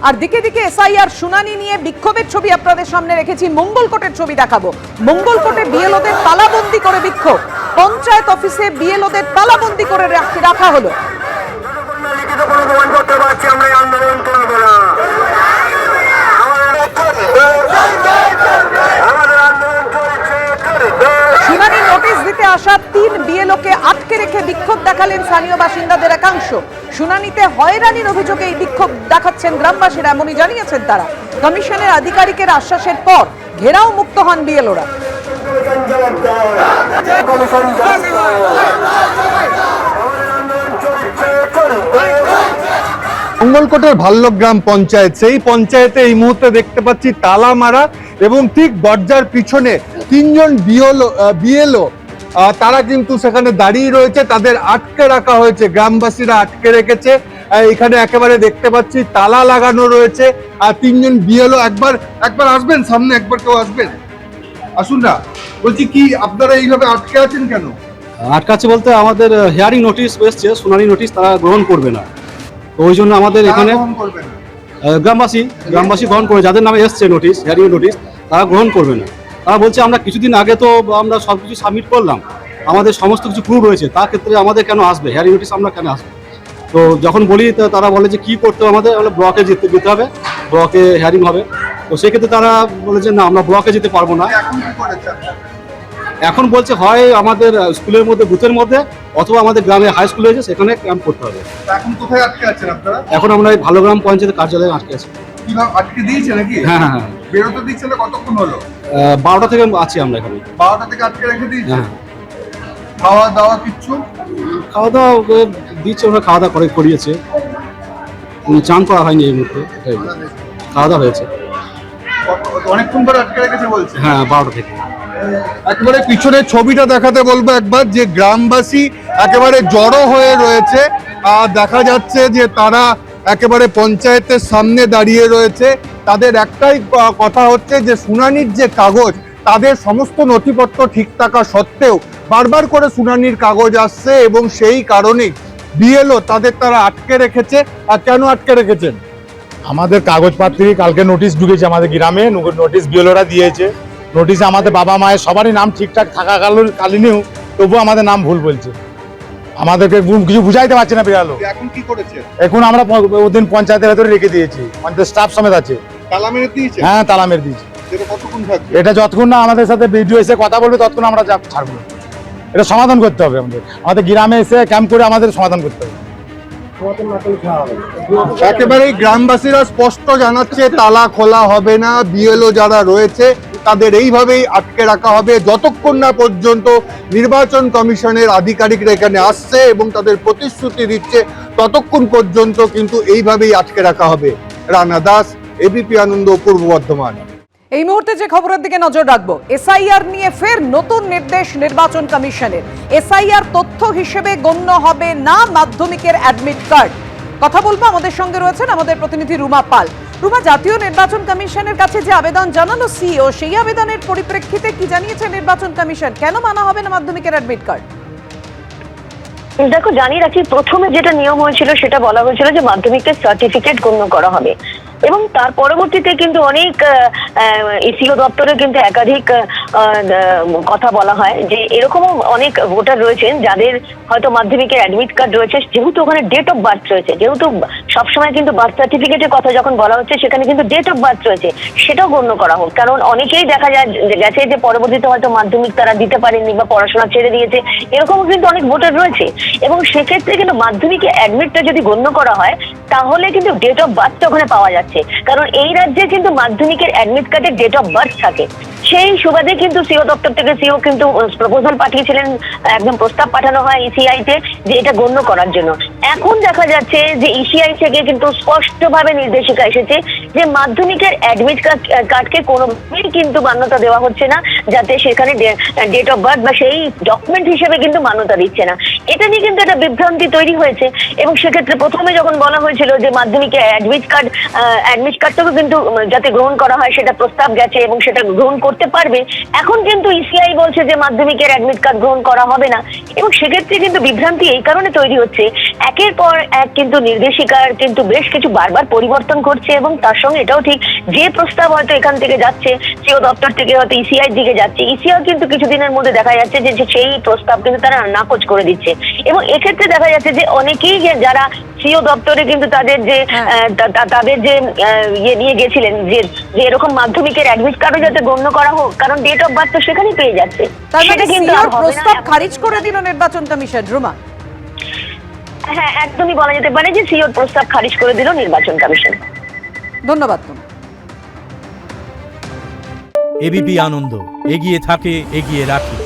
আর দিকে দিকে এসআইআর শুনানি নিয়ে বিক্ষোভের ছবি আপনাদের সামনে রেখেছি। মঙ্গলকোটের ছবি দেখাবো। মঙ্গলকোটে বিএলওদের তালাবন্দি করে বিক্ষোভ। পঞ্চায়েত অফিসে বিএলওদের তালাবন্দি করে রাখা হলো। শুনানি নোটিশ দিতে আসা 3 বিএলওকে আটকে রেখে বিক্ষোভ দেখালেন স্থানীয় বাসিন্দাদের একাংশ। শুনানিতে হয়রানির অভিযোগে এই বিক্ষোভ দেখাচ্ছেন গ্রামবাসীরা, এমনই জানিয়েছেন তারা। কমিশনের আধিকারিকের আশ্বাসের পর ঘেরাও মুক্ত হন বিএলওরা। মঙ্গলকোটের ভাল্লগ্রাম পঞ্চায়েত, সেই পঞ্চায়েতে এই মুহূর্তে দেখতে পাচ্ছি তালা মারা এবং ঠিক দরজার পিছনে 3 জন বিএলও তারা কিন্তু সেখানে দাঁড়িয়ে রয়েছে, তাদের আটকে রাখা হয়েছে, গ্রামবাসীরা আটকে রেখেছে। এখানে একেবারে দেখতে পাচ্ছি তালা লাগানো রয়েছে। আর 3 জন বিএলও একবার আসবেন সামনে, একবার কেউ আসবেন, আসুন না। বলছি কি আপনারা এইভাবে আটকে আছেন কেন? আটকাচ্ছে বলতে আমাদের হিয়ারিং নোটিশ এসছে, শুনানি নোটিশ তারা গ্রহণ করবে না, তো ওই জন্য আমাদের এখানে গ্রামবাসী গ্রহণ করে, যাদের নামে এসছে নোটিশ, হিয়ারিং নোটিশ, তারা গ্রহণ করবে না। তারা বলছে আমরা কিছুদিন আগে তো আমরা সব কিছু সাবমিট করলাম, আমাদের সমস্ত কিছু প্রুফ রয়েছে, তার ক্ষেত্রে আমাদের কেন আসবে হিয়ারিং নোটিশ, আমরা কেন আসবো? তো যখন বলি তারা বলে যে কী করতে হবে আমাদের, ব্লকে যেতে হবে, ব্লকে হিয়ারিং হবে। তো সেক্ষেত্রে তারা বলে যে না, আমরা ব্লকে যেতে পারবো না। এখন বলছে হয় আমাদের স্কুলের মধ্যে, বুথের মধ্যে, অথবা আমাদের গ্রামে হাই স্কুল হয়েছে সেখানে ক্যাম্প করতে হবে। এখন কোথায় আটকে আছেন আপনারা? এখন আমরা এই ভালোগ্রাম পঞ্চায়েতের কার্যালয়ে আটকে আছি। কিভাবে আটকে দিয়েছে নাকি? হ্যাঁ হ্যাঁ, বেরোতে দিচ্ছে না। কতক্ষণ হলো? 12টা থেকে আছি আমরা এখানে। 12টা থেকে আটকে রেখে দিয়েছে। হ্যাঁ, খাওয়া দাওয়া কিচ্ছু? খাওয়া দাওয়া দিচ্ছে, ওরা খাওয়া দাওয়া করিয়েছে, চান করা হয়নি এই মুহূর্তে, খাওয়া দাওয়া হয়েছে। অনেকক্ষণ ধরে আটকে রেখেছে বলছে? হ্যাঁ, 12টা থেকে। একেবারে পিছনের ছবিটা দেখাতে বলবো একবার, যে গ্রামবাসী একেবারে জড়ো হয়ে রয়েছে। আর দেখা যাচ্ছে যে তারা একেবারে পঞ্চায়েতের সামনে দাঁড়িয়ে রয়েছে। তাদের একটাই কথা হচ্ছে যে শুনানির যে কাগজ, তাদের সমস্ত নথিপত্র ঠিক থাকা সত্ত্বেও বারবার করে শুনানির কাগজ আসছে এবং সেই কারণেই বিএলও তারা আটকে রেখেছে। আর কেন আটকে রেখেছেন? আমাদের কাগজপত্রে কালকে নোটিশ ঢুকেছে আমাদের গ্রামে, নোটিশ বিএলওরা দিয়েছে। নোটিশে আমাদের বাবা মায়ের সবারই নাম ঠিকঠাক থাকাকালীনও তবুও আমাদের নাম ভুল বলছে। আমাদেরকে কিছু বুঝাইতে পারছে না বিএলও। এখন কি করেছে? এখন আমরা ওদিন পঞ্চায়েতের ভেতরে রেখে দিয়েছি, পঞ্চায়েত স্টাফ সমেত আছে। তালা মেরে দিয়েছে? হ্যাঁ, তালা মেরে দিয়েছি। কতক্ষণ থাকবে? এটা যতক্ষণ না আমাদের সাথে বিডিও এসে কথা বলবে ততক্ষণ আমরা ছাড়বো না। এটা সমাধান করতে হবে আমাদের গ্রামে এসে ক্যাম্প করে আমাদের সমাধান করতে হবে। একেবারেই গ্রামবাসীরা স্পষ্ট জানাচ্ছে তালা খোলা হবে না। বিএলও যারা রয়েছে তাদের এইভাবেই আটকে রাখা হবে যতক্ষণ না পর্যন্ত নির্বাচন কমিশনের আধিকারিকরা এখানে আসছে এবং তাদের প্রতিশ্রুতি দিচ্ছে, ততক্ষণ পর্যন্ত কিন্তু এইভাবেই আটকে রাখা হবে। রানা দাস, এবিপি আনন্দ, পূর্ব বর্ধমান। এই মুহূর্তে যে খবরের দিকে নজর রাখবো, এসআইআর নিয়ে ফের নতুন নির্দেশ নির্বাচন কমিশনের। এসআইআর তথ্য হিসেবে গণ্য হবে না মাধ্যমিকের অ্যাডমিট কার্ড। কথা বলবো, আমাদের সঙ্গে রয়েছেন আমাদের প্রতিনিধি রুমা পাল। রুমা, জাতীয় নির্বাচন কমিশনের কাছে যে আবেদন জানালো সিইও, সেই আবেদনের পরিপ্রেক্ষিতে কি জানিয়েছে নির্বাচন কমিশন? কেন মানা হবে না মাধ্যমিকের অ্যাডমিট কার্ড? দেখো, জানিয়ে রাখি, প্রথমে যেটা নিয়ম হয়েছিল সেটা বলা হয়েছিল যে মাধ্যমিকের সার্টিফিকেট গণ্য করা হবে, এবং তার পরবর্তীতে কিন্তু অনেক ইসিও দপ্তরে কিন্তু একাধিক কথা বলা হয় যে এরকমও অনেক ভোটার রয়েছেন যাদের হয়তো মাধ্যমিকের অ্যাডমিট কার্ড রয়েছে, যেহেতু ওখানে ডেট অফ বার্থ রয়েছে, যেহেতু সবসময় কিন্তু বার্থ সার্টিফিকেটের কথা যখন বলা হচ্ছে সেখানে কিন্তু ডেট অফ বার্থ রয়েছে, সেটাও গণ্য করা হোক। কারণ অনেকেই দেখা গেছে যে পরবর্তীতে হয়তো মাধ্যমিক তারা দিতে পারেননি বা পড়াশোনা ছেড়ে দিয়েছে, এরকমও কিন্তু অনেক ভোটার রয়েছে। এবং সেক্ষেত্রে কিন্তু মাধ্যমিকের অ্যাডমিটটা যদি গণ্য করা হয় তাহলে কিন্তু ডেট অফ বার্থটা ওখানে পাওয়া যাচ্ছে, কারণ এই রাজ্যে কিন্তু মাধ্যমিকের অ্যাডমিট কার্ডে ডেট অফ বার্থ থাকে। সেই সুবাদে কিন্তু সিও দপ্তর থেকে সিও কিন্তু প্রপোজাল পাঠিয়েছিলেন, একদম প্রস্তাব পাঠানো হয় ইসিআইতে যে এটা গণ্য করার জন্য। এখন দেখা যাচ্ছে যে ইসিআই থেকে কিন্তু স্পষ্টভাবে নির্দেশিকা এসেছে যে মাধ্যমিকের অ্যাডমিট কার্ডকে কোনোভাবেই কিন্তু মান্যতা দেওয়া হচ্ছে না, যাতে সেখানে ডেট অফ বার্থ বা সেই ডকুমেন্ট হিসেবে কিন্তু মান্যতা দিচ্ছে না। এটা নিয়ে কিন্তু একটা বিভ্রান্তি তৈরি হয়েছে। এবং সেক্ষেত্রে প্রথমে যখন বলা হয়েছিল যে মাধ্যমিকের অ্যাডমিট কার্ড অ্যাডমিট কার্ডটাকে কিন্তু যাতে গ্রহণ করা হয় সেটা প্রস্তাব গেছে এবং সেটা গ্রহণ করতে পারবে। এখন কিন্তু ইসিআই বলছে যে মাধ্যমিকের অ্যাডমিট কার্ড গ্রহণ করা হবে না, এবং সেক্ষেত্রে কিন্তু বিভ্রান্তি এই কারণে তৈরি হচ্ছে, একের পর এক কিন্তু নির্দেশিকার কিন্তু বেশ কিছু বারবার পরিবর্তন করছে, এবং তার সঙ্গে এটাও ঠিক যে প্রস্তাব হয়তো এখান থেকে যাচ্ছে সিও দপ্তর থেকে হয়তো ইসিআই দিকে যাচ্ছে, ইসিআই কিন্তু কিছুদিনের মধ্যে দেখা যাচ্ছে যে সেই প্রস্তাব কিন্তু তারা নাকচ করে দিচ্ছে। এবং এক্ষেত্রে দেখা যাচ্ছে যে অনেকেই যারা সিও দপ্তরে কিন্তু তাদের যে তাদের যে ইয়ে নিয়ে গেছিলেন যে এরকম মাধ্যমিকের অ্যাডমিট কার্ডও যাতে গণ্য করা হোক, কারণ ডেট অফ বার্থ তো সেখানেই পেয়ে যাচ্ছে, তার মানে সেটা কিন্তু আর সিওর হবে না। প্রস্তাব খারিজ করে দিল নির্বাচন কমিশন। রুমা, হ্যাঁ, একদমই বলা যেতে পারে যে সিওর প্রস্তাব খারিজ করে দিল নির্বাচন কমিশন। ধন্যবাদ তোমার। এবিপি আনন্দ, এগিয়ে থাকে, এগিয়ে রাখে।